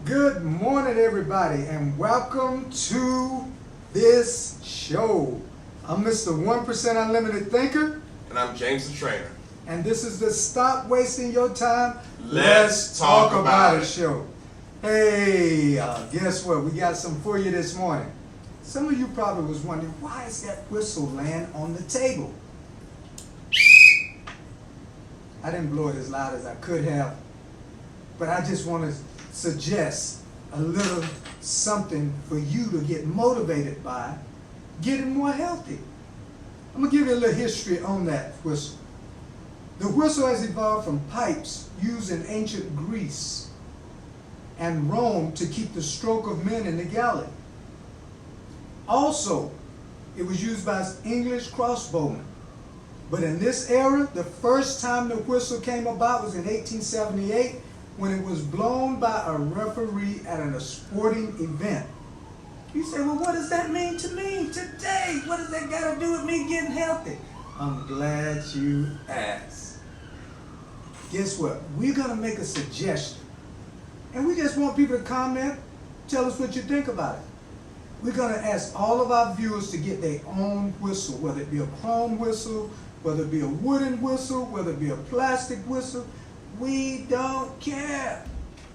Good morning, everybody, and welcome to this show. I'm Mr. 1% Unlimited Thinker, And I'm James the Trainer. and this is the Stop Wasting Your Time, Let's Talk About It show. Hey, guess what? We got some for you this morning. Some of you probably was wondering, why is that whistle laying on the table? I didn't blow it as loud as I could have, but I just want to suggest a little something for you to get motivated by getting more healthy. I'm going to give you a little history on that whistle. The whistle has evolved from pipes used in ancient Greece and Rome to keep the stroke of men in the galley. Also, it was used by English crossbowmen. But in this era, the first time the whistle came about was in 1878 when it was blown by a referee at a sporting event. You say, well, what does that mean to me today? What does that got to do with me getting healthy? I'm glad you asked. Guess what? We're going to make a suggestion. And we just want people to comment, tell us what you think about it. We're going to ask all of our viewers to get their own whistle, whether it be a chrome whistle, whether it be a wooden whistle, whether it be a plastic whistle. We don't care.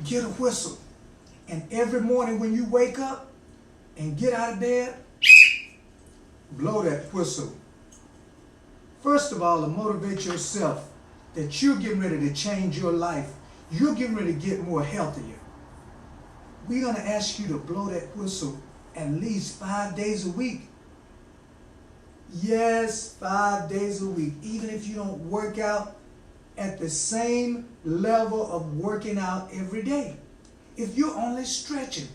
Get a whistle. And every morning when you wake up and get out of bed, blow that whistle. First of all, to motivate yourself that you're getting ready to change your life. You're getting ready to get more healthier. We're going to ask you to blow that whistle at least 5 days a week. Yes, 5 days a week. Even if you don't work out at the same level of working out every day. If you're only stretching,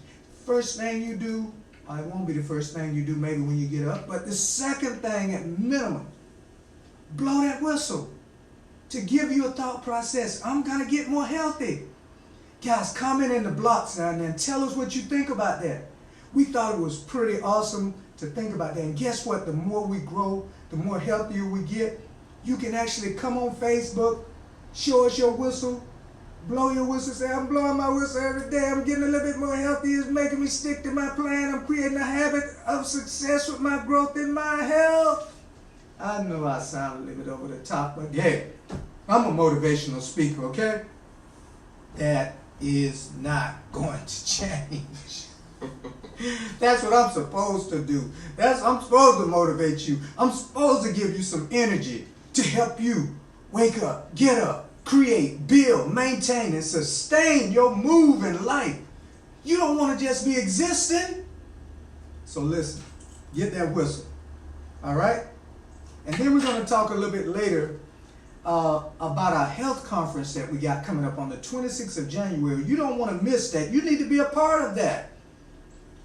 first thing you do, or it won't be the first thing you do maybe when you get up, but the second thing at minimum, blow that whistle to give you a thought process. I'm going to get more healthy. Guys, comment in the blocks now and then. Tell us what you think about that. We thought it was pretty awesome to think about that. And guess what? The more we grow, the more healthier we get. You can actually come on Facebook, show us your whistle, blow your whistle, say, I'm blowing my whistle every day. I'm getting a little bit more healthy. It's making me stick to my plan. I'm creating a habit of success with my growth and my health. I know I sound a little bit over the top, but hey, I'm a motivational speaker, okay? That is not going to change. That's what I'm supposed to do. I'm supposed to motivate you. I'm supposed to give you some energy to help you wake up, get up, create, build, maintain, and sustain your move in life. You don't want to just be existing. So listen, get that whistle. All right? And then we're going to talk a little bit later about our health conference that we got coming up on the 26th of January. You don't want to miss that. You need to be a part of that.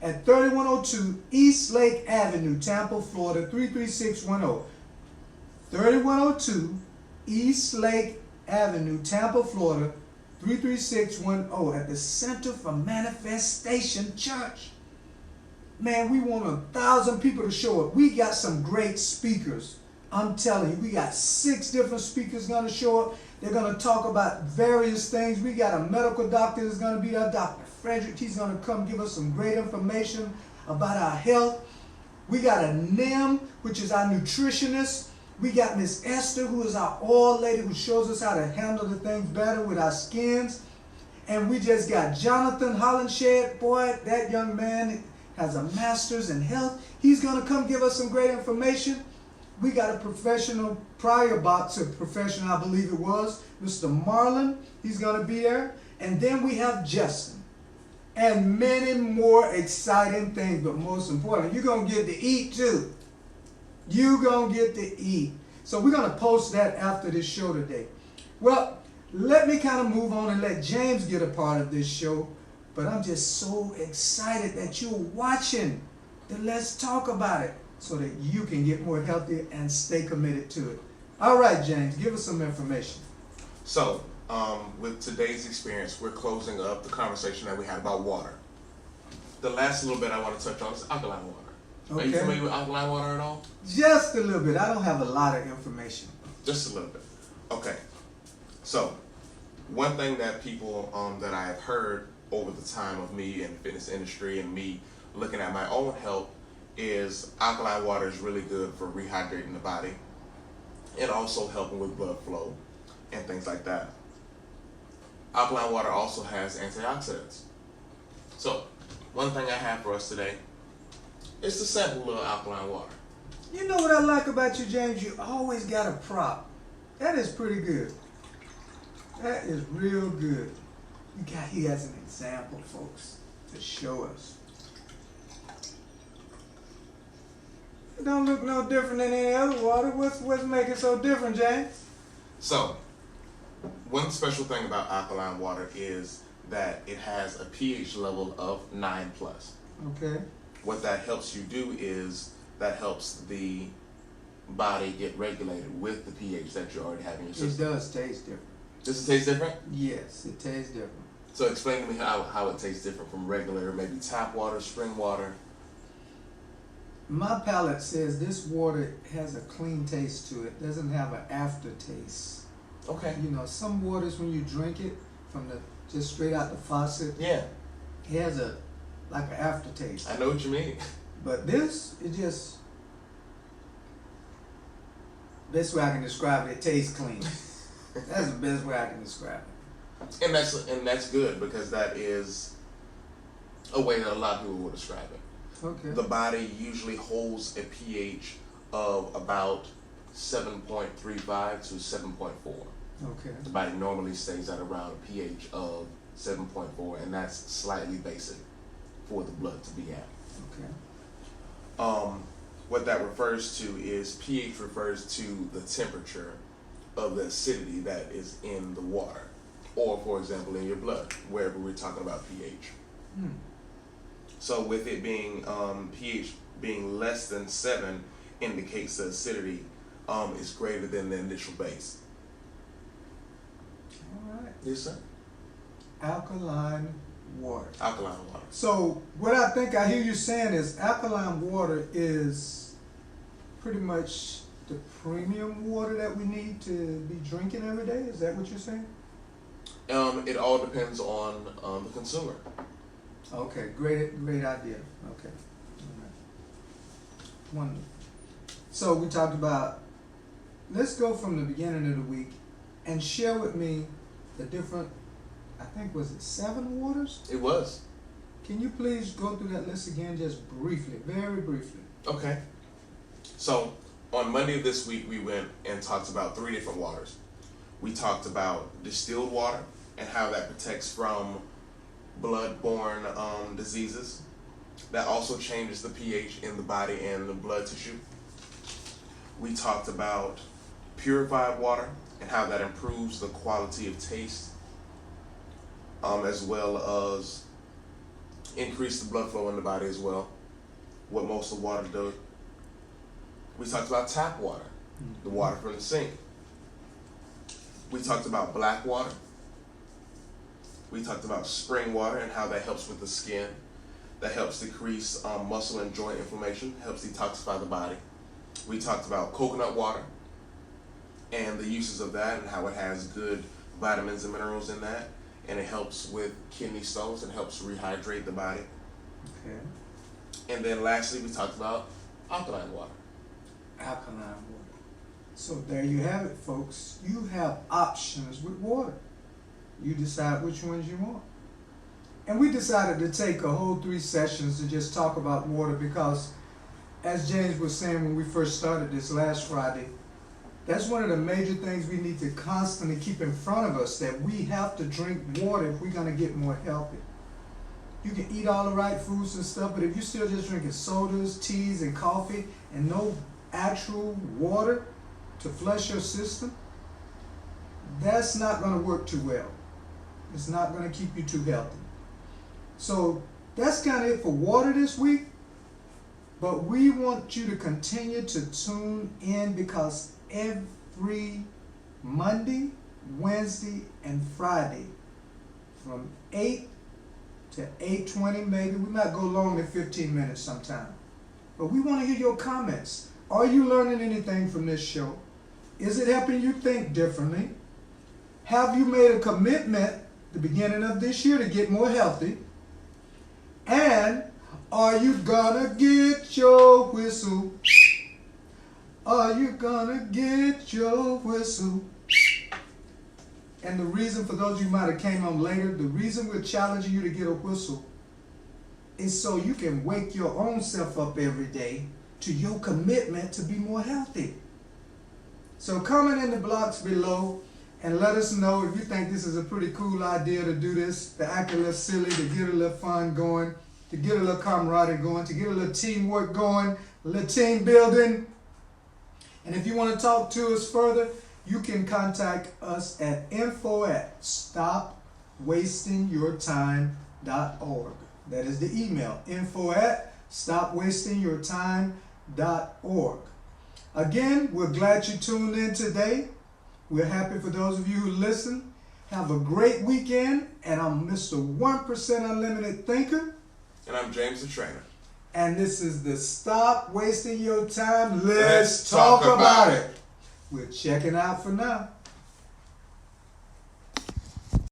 At 3102 East Lake Avenue, Tampa, Florida, 33610. 3102 East Lake Avenue, Tampa, Florida, 33610 at the Center for Manifestation Church. Man, we want 1,000 people to show up. We got some great speakers. I'm telling you, we got 6 different speakers going to show up. They're going to talk about various things. We got a medical doctor that's going to be there, Dr. Frederick. He's going to come give us some great information about our health. We got a NIM, which is our nutritionist. We got Miss Esther, who is our oil lady, who shows us how to handle the things better with our skins. And we just got Jonathan Hollenshed. Boy, that young man has a master's in health. He's going to come give us some great information. We got a professional, prior boxer professional, I believe it was, Mr. Marlon. He's going to be there. And then we have Justin. And many more exciting things. But most important, you're going to get to eat too. You're going to get to eat. So we're going to post that after this show today. Well, let me kind of move on and let James get a part of this show. But I'm just so excited that you're watching the Let's Talk About It so that you can get more healthy and stay committed to it. All right, James, give us some information. So, with today's experience, we're closing up the conversation that we had about water. The last little bit I want to touch on is alkaline water. Okay. Are you familiar with alkaline water at all? Just a little bit. I don't have a lot of information. Just a little bit. Okay. So, one thing that people that I have heard over the time of me in the fitness industry and me looking at my own health is alkaline water is really good for rehydrating the body and also helping with blood flow and things like that. Alkaline water also has antioxidants. So, one thing I have for us today is the sample little alkaline water. You know what I like about you, James? You always got a prop. That is pretty good. That is real good. He has an example, folks, to show us. It don't look no different than any other water. What's making it so different, James? So, one special thing about alkaline water is that it has a pH level of 9+. Okay. What that helps you do is that helps the body get regulated with the pH that you already have in your system. It does taste different. Does it taste different? Yes, it tastes different. So explain to me how it tastes different from regular, maybe tap water, spring water. My palate says this water has a clean taste to it. Doesn't have an aftertaste. Okay. You know, some waters when you drink it from just straight out the faucet, Yeah. it has like an aftertaste. I know what you mean. But this, best way I can describe it, it tastes clean. That's the best way I can describe it. And that's good because that is a way that a lot of people will describe it. Okay. The body usually holds a pH of about 7.35 to 7.4. Okay. The body normally stays at around a pH of 7.4, and that's slightly basic for the blood to be at. Okay. What that refers to is pH refers to the temperature of the acidity that is in the water, or for example in your blood, wherever we're talking about pH. So with it being pH being less than 7 indicates the acidity is greater than the initial base. All right. Yes, sir. Alkaline water. Alkaline water. So what I think I hear you saying is alkaline water is pretty much the premium water that we need to be drinking every day. Is that what you're saying? It all depends on the consumer. Okay, great idea. Okay. All right. Wonderful. So we talked about, let's go from the beginning of the week and share with me the different, I think, was it 7 waters? It was. Can you please go through that list again just briefly, very briefly? Okay. So on Monday of this week, we went and talked about 3 different waters. We talked about distilled water and how that protects from blood-borne diseases. That also changes the pH in the body and the blood tissue. We talked about purified water and how that improves the quality of taste, as well as increase the blood flow in the body as well, what most of the water does. We talked about tap water, the water from the sink. We talked about black water. We talked about spring water and how that helps with the skin. That helps decrease muscle and joint inflammation, helps detoxify the body. We talked about coconut water and the uses of that and how it has good vitamins and minerals in that. And it helps with kidney stones and helps rehydrate the body. Okay. And then lastly, we talked about alkaline water. Alkaline water. So there you have it, folks. You have options with water. You decide which ones you want. And we decided to take a whole 3 sessions to just talk about water because, as James was saying when we first started this last Friday, that's one of the major things we need to constantly keep in front of us, that we have to drink water if we're going to get more healthy. You can eat all the right foods and stuff, but if you're still just drinking sodas, teas, and coffee, and no actual water to flush your system, that's not going to work too well. It's not going to keep you too healthy. So that's kind of it for water this week. But we want you to continue to tune in because every Monday, Wednesday, and Friday from 8 to 8:20 maybe, we might go longer than 15 minutes sometime. But we want to hear your comments. Are you learning anything from this show? Is it helping you think differently? Have you made a commitment the beginning of this year to get more healthy? And are you gonna get your whistle? Are you gonna get your whistle? And the reason, for those of you who might have came on later, the reason we're challenging you to get a whistle is so you can wake your own self up every day to your commitment to be more healthy. So comment in the blocks below and let us know if you think this is a pretty cool idea to do this, to act a little silly, to get a little fun going, to get a little camaraderie going, to get a little teamwork going, a little team building. And if you want to talk to us further, you can contact us at info@stopwastingyourtime.org. That is the email, info@stopwastingyourtime.org. Again, we're glad you tuned in today. We're happy for those of you who listen. Have a great weekend. And I'm Mr. 1% Unlimited Thinker. And I'm James the Trainer. And this is the Stop Wasting Your Time. Let's talk about it. We're checking out for now.